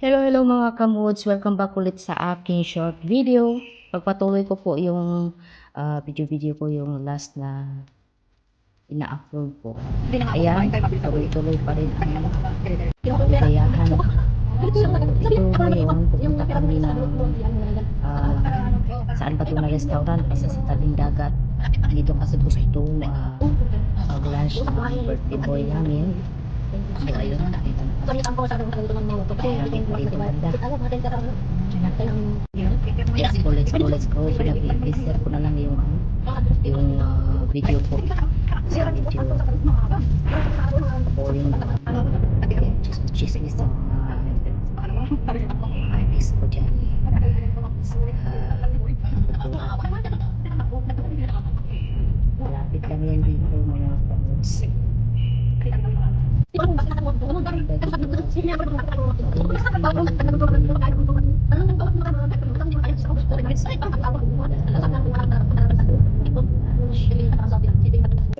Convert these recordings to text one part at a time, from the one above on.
Hello mga kamods! Welcome back ulit sa aking short video. Pagpatuloy ko po yung video-video ko yung last na ina-upload ko. Ayan, tuloy-tuloy pa rin ang ligayahan. So, ito ngayon, pupunta kami ng saan ba ito na restaurant? Basta sa tabing dagat. Dito kasi gusto mag-lunch ng birthday boy namin. So, ayun. Let's go. Pinag-i-share ko na lang yung video ko. Sa video ko yung chismis ng artist ko dyan. Malapit lang yan dito mga kamods.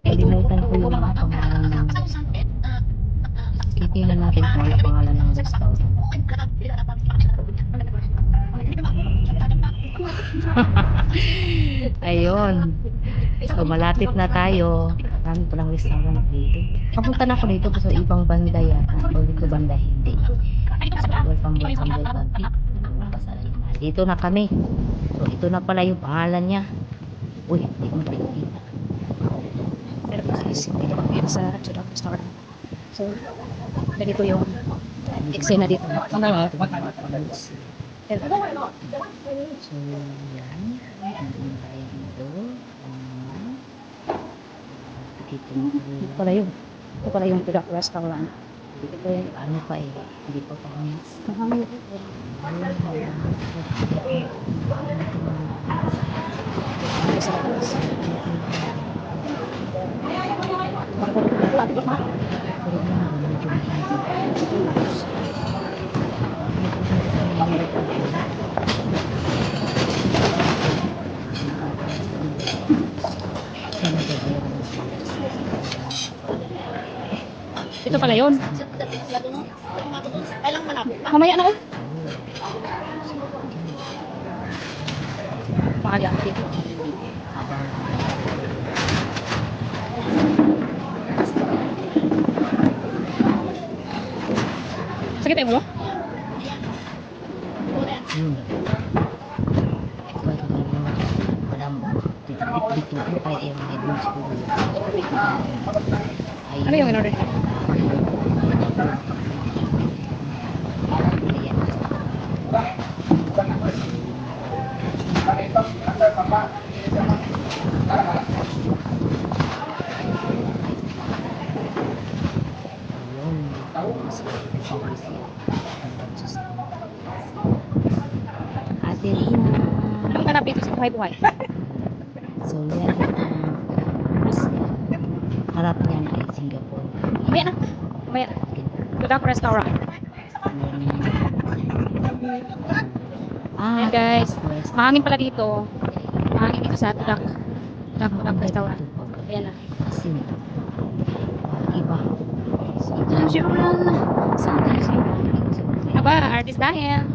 Kalimutan ko yung mga pangalan ng titingnan natin kung ano pangalan ng restaurant. Ayun. So malapit na tayo. Marami palang restaurant dito. Papunta na ako dito sa ibang banda yata. O dito banda hindi. So welcome. Dito na kami. So ito na pala yung pangalan niya. Uy, hindi ko nakikita. Pero guys, dito kami sa Chudak Restaurant. So, ganito yung eksena dito. So yan. Nandun tayo dito. Ito pala yung Chudak Restaurant. Ito yung ano pa eh. Hindi pa kami. Ito pala yun. Mamaya na. Maaga dito. Sakit tayo mo? Yun. Madam, dito po kayo yung headlock siguro. Ano yung in-order? Ate Rina. Anong ganap dito sa buhay-buhay? So yan harap niyan ay Singapore. Mamaya na. Mamaya na. Chudak Restaurant. Ayan guys. Mahangin pala dito. Mahangin dito sa Chudak Restaurant. Ayan na. Kasi iba. Aba, artist dahil.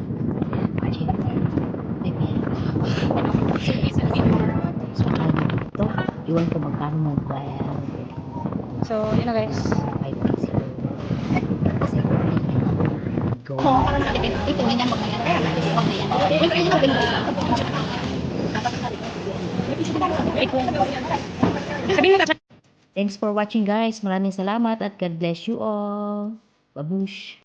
Ito, iwan ko magkano mag-bayad. So, yun na guys. Go. Thanks for watching guys. Maraming salamat at God bless you all. Babush.